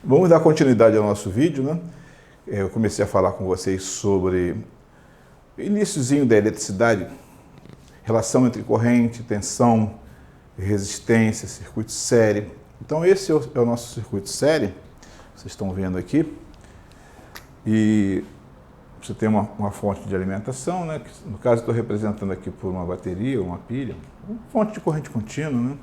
Vamos dar continuidade ao nosso vídeo, né? Eu comecei a falar com vocês sobre o iniciozinho da eletricidade, relação entre corrente, tensão, resistência, circuito série. Então esse é o nosso circuito série, vocês estão vendo aqui. E você tem uma fonte de alimentação, né? Que, no caso, estou representando aqui por uma bateria, uma pilha, uma fonte de corrente contínua, né?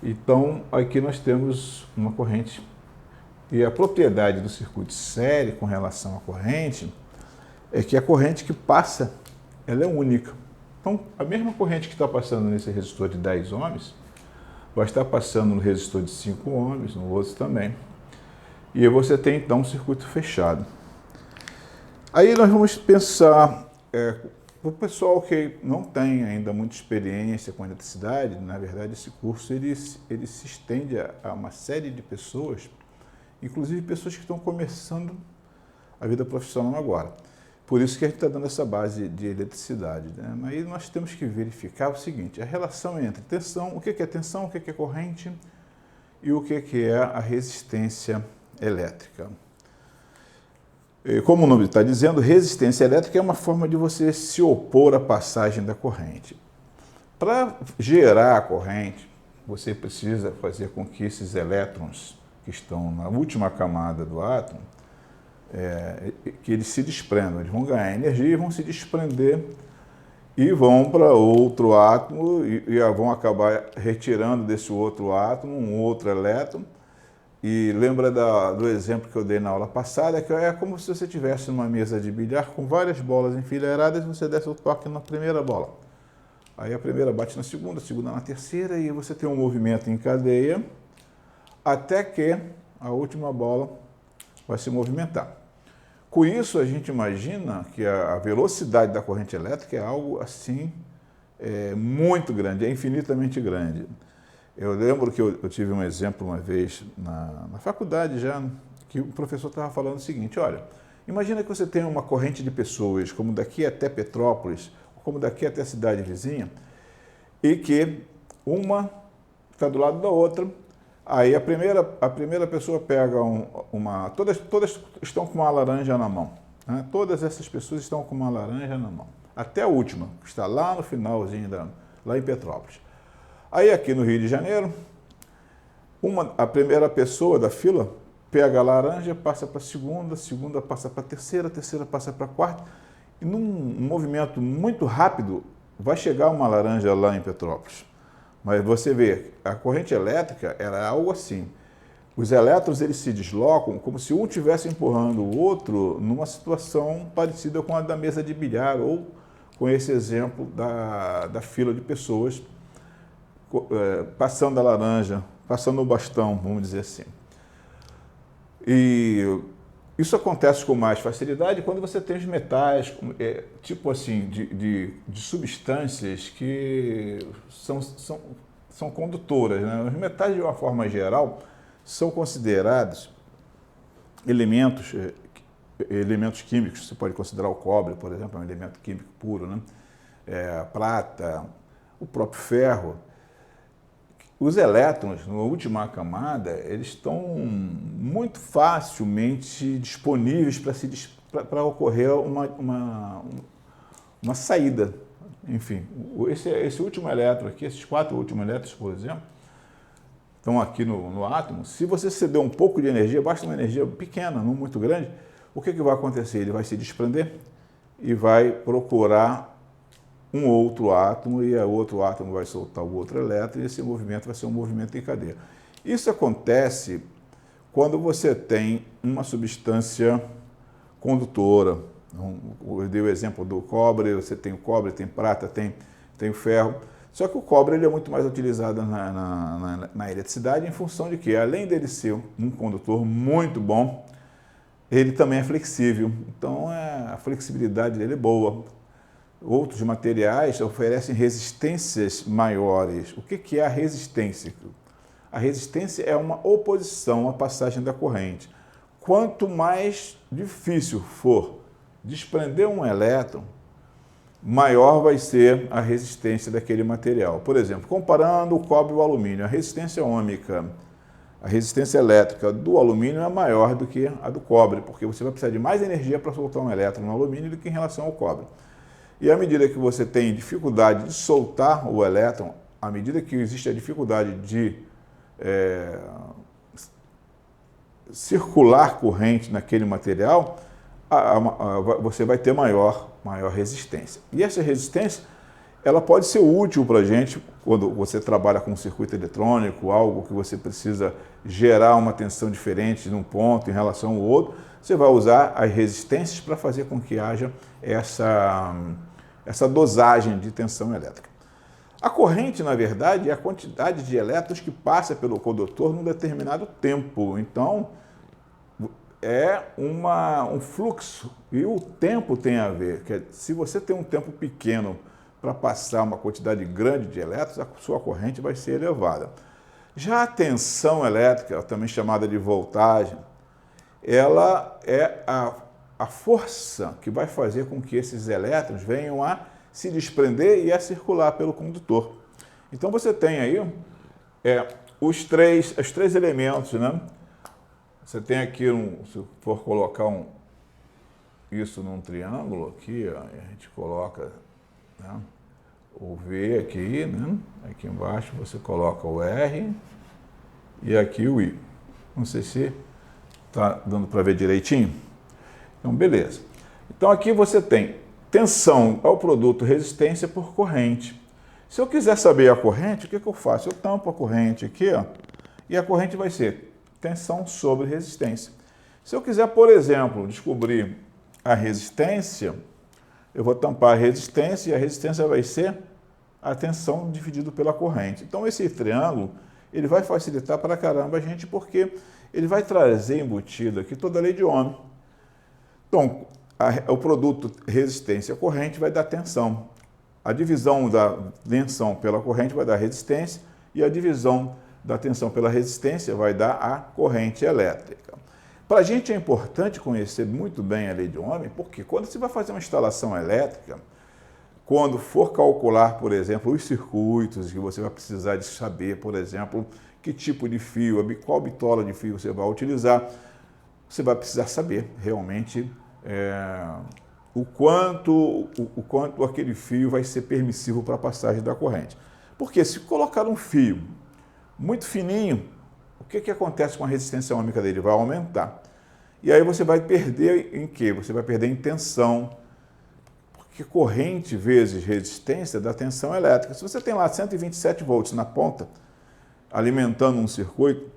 Então aqui nós temos uma corrente. E a propriedade do circuito série com relação à corrente é que a corrente que passa, ela é única. Então, a mesma corrente que está passando nesse resistor de 10 ohms, vai estar passando no resistor de 5 ohms, no outro também. E aí você tem, então, um circuito fechado. Aí nós vamos pensar, o pessoal que não tem ainda muita experiência com eletricidade, na verdade, esse curso ele se estende a uma série de pessoas, inclusive pessoas que estão começando a vida profissional agora. Por isso que a gente está dando essa base de eletricidade, né? Mas aí nós temos que verificar o seguinte, a relação entre tensão, o que é tensão, o que é corrente e o que é a resistência elétrica. E como o nome está dizendo, resistência elétrica é uma forma de você se opor à passagem da corrente. Para gerar a corrente, você precisa fazer com que esses elétrons que estão na última camada do átomo, que eles se desprendam, eles vão ganhar energia e vão se desprender e vão para outro átomo e vão acabar retirando desse outro átomo um outro elétron. E lembra do exemplo que eu dei na aula passada, que é como se você estivesse numa mesa de bilhar com várias bolas enfileiradas e você desse o toque na primeira bola. Aí a primeira bate na segunda, a segunda na terceira e você tem um movimento em cadeia até que a última bola vai se movimentar. Com isso, a gente imagina que a velocidade da corrente elétrica é algo assim muito grande, é infinitamente grande. Eu lembro que eu tive um exemplo uma vez na faculdade já, que o professor estava falando o seguinte, olha, imagina que você tem uma corrente de pessoas, como daqui até Petrópolis, como daqui até a cidade vizinha, e que uma está do lado da outra. Aí a primeira pessoa pega todas estão com uma laranja na mão, né? Todas essas pessoas estão com uma laranja na mão, até a última, que está lá no finalzinho, lá em Petrópolis. Aí aqui no Rio de Janeiro, a primeira pessoa da fila pega a laranja, passa para a segunda passa para a terceira passa para a quarta, e num movimento muito rápido vai chegar uma laranja lá em Petrópolis. Mas você vê, a corrente elétrica era algo assim. Os elétrons eles se deslocam como se um estivesse empurrando o outro numa situação parecida com a da mesa de bilhar ou com esse exemplo da fila de pessoas passando a laranja, passando o bastão, vamos dizer assim. E isso acontece com mais facilidade quando você tem os metais, tipo assim, de substâncias que são condutoras, né? Os metais, de uma forma geral, são considerados elementos químicos. Você pode considerar o cobre, por exemplo, é um elemento químico puro, né? A prata, o próprio ferro. Os elétrons, na última camada, eles estão muito facilmente disponíveis para ocorrer uma saída. Enfim, esse último elétron aqui, esses 4 últimos elétrons, por exemplo, estão aqui no átomo. Se você ceder um pouco de energia, basta uma energia pequena, não muito grande, o que vai acontecer? Ele vai se desprender e vai procurar um outro átomo e o outro átomo vai soltar o outro elétron e esse movimento vai ser um movimento em cadeia. Isso acontece quando você tem uma substância condutora. Eu dei o exemplo do cobre, você tem o cobre, tem prata, tem o ferro. Só que o cobre ele é muito mais utilizado na eletricidade em função de que, além dele ser um condutor muito bom, ele também é flexível. Então a flexibilidade dele é boa. Outros materiais oferecem resistências maiores. O que é a resistência? A resistência é uma oposição à passagem da corrente. Quanto mais difícil for desprender um elétron, maior vai ser a resistência daquele material. Por exemplo, comparando o cobre e o alumínio, a resistência ôhmica a resistência elétrica do alumínio é maior do que a do cobre, porque você vai precisar de mais energia para soltar um elétron no alumínio do que em relação ao cobre. E à medida que você tem dificuldade de soltar o elétron, à medida que existe a dificuldade de circular corrente naquele material, você vai ter maior resistência. E essa resistência, ela pode ser útil para a gente quando você trabalha com um circuito eletrônico, algo que você precisa gerar uma tensão diferente num ponto em relação ao outro. Você vai usar as resistências para fazer com que haja essa dosagem de tensão elétrica. A corrente, na verdade, é a quantidade de elétrons que passa pelo condutor num determinado tempo. Então, é um fluxo. E o tempo tem a ver. Se você tem um tempo pequeno para passar uma quantidade grande de elétrons, a sua corrente vai ser elevada. Já a tensão elétrica, também chamada de voltagem, ela é a força que vai fazer com que esses elétrons venham a se desprender e a circular pelo condutor. Então você tem aí os três elementos, né? Você tem aqui, se for colocar isso num triângulo aqui, ó, a gente coloca, né, o V aqui, né? Aqui embaixo você coloca o R e aqui o I. Não sei se está dando para ver direitinho. Então, beleza. Então, aqui você tem tensão ao produto, resistência por corrente. Se eu quiser saber a corrente, o que eu faço? Eu tampo a corrente aqui, ó, e a corrente vai ser tensão sobre resistência. Se eu quiser, por exemplo, descobrir a resistência, eu vou tampar a resistência e a resistência vai ser a tensão dividido pela corrente. Então, esse triângulo, ele vai facilitar para caramba a gente, porque ele vai trazer embutido aqui toda a lei de Ohm. Então, o produto resistência-corrente vai dar tensão. A divisão da tensão pela corrente vai dar resistência e a divisão da tensão pela resistência vai dar a corrente elétrica. Para a gente é importante conhecer muito bem a lei de Ohm, porque quando você vai fazer uma instalação elétrica, quando for calcular, por exemplo, os circuitos que você vai precisar de saber, por exemplo, que tipo de fio, qual bitola de fio você vai utilizar, você vai precisar saber realmente o quanto aquele fio vai ser permissivo para a passagem da corrente. Porque se colocar um fio muito fininho, o que acontece com a resistência ohmica dele? Vai aumentar. E aí você vai perder em quê? Você vai perder em tensão, porque corrente vezes resistência dá tensão elétrica. Se você tem lá 127 volts na ponta, alimentando um circuito,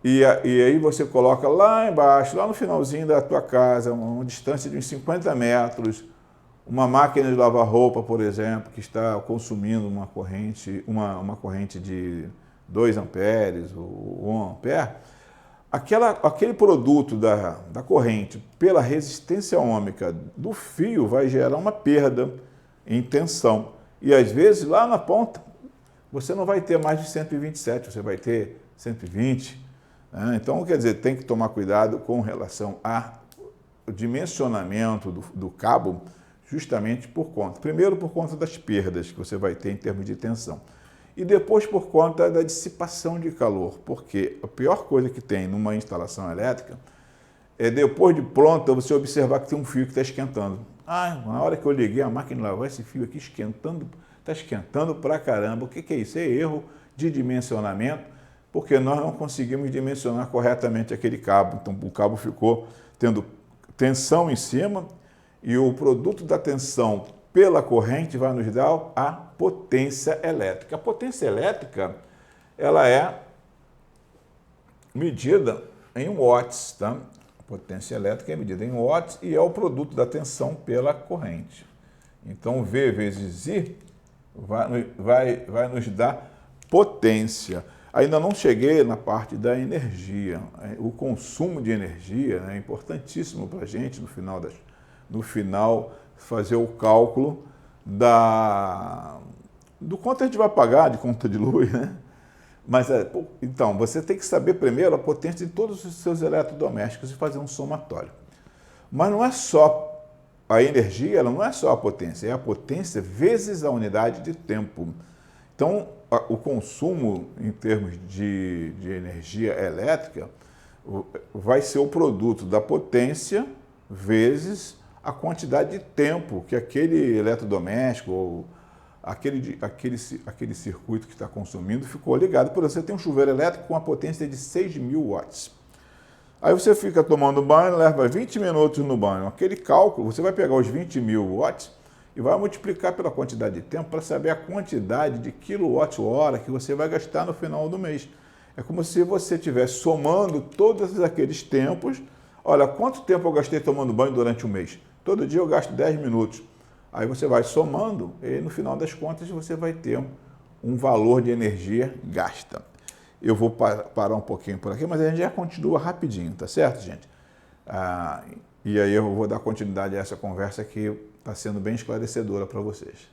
e aí você coloca lá embaixo, lá no finalzinho da tua casa, uma distância de uns 50 metros, uma máquina de lavar roupa, por exemplo, que está consumindo uma corrente de 2 amperes ou 1 ampere, aquele produto da corrente pela resistência ohmica do fio vai gerar uma perda em tensão. E às vezes lá na ponta você não vai ter mais de 127, você vai ter 120. Então, quer dizer, tem que tomar cuidado com relação ao dimensionamento do cabo, justamente primeiro por conta das perdas que você vai ter em termos de tensão, e depois por conta da dissipação de calor, porque a pior coisa que tem numa instalação elétrica é, depois de pronta, você observar que tem um fio que está esquentando. Na hora que eu liguei a máquina de lavar, esse fio aqui está esquentando pra caramba. O que é isso? É erro de dimensionamento, porque nós não conseguimos dimensionar corretamente aquele cabo. Então, o cabo ficou tendo tensão em cima e o produto da tensão pela corrente vai nos dar a potência elétrica. A potência elétrica, ela é medida em watts, tá? A potência elétrica é medida em watts e é o produto da tensão pela corrente. Então, V vezes I vai nos dar potência. Ainda não cheguei na parte da energia. O consumo de energia é importantíssimo para a gente, no final, fazer o cálculo do quanto a gente vai pagar de conta de luz, né? Mas, então, você tem que saber primeiro a potência de todos os seus eletrodomésticos e fazer um somatório. Mas não é só a energia, ela não é só a potência, é a potência vezes a unidade de tempo. Então, o consumo em termos de energia elétrica vai ser o produto da potência vezes a quantidade de tempo que aquele eletrodoméstico ou aquele circuito que está consumindo ficou ligado. Por exemplo, você tem um chuveiro elétrico com a potência de 6.000 watts. Aí você fica tomando banho, leva 20 minutos no banho. Aquele cálculo, você vai pegar os 20.000 watts e vai multiplicar pela quantidade de tempo para saber a quantidade de quilowatt-hora que você vai gastar no final do mês. É como se você estivesse somando todos aqueles tempos. Olha, quanto tempo eu gastei tomando banho durante o mês? Todo dia eu gasto 10 minutos. Aí você vai somando e no final das contas você vai ter um valor de energia gasta. Eu vou parar um pouquinho por aqui, mas a gente já continua rapidinho, tá certo, gente? E aí eu vou dar continuidade a essa conversa que está sendo bem esclarecedora para vocês.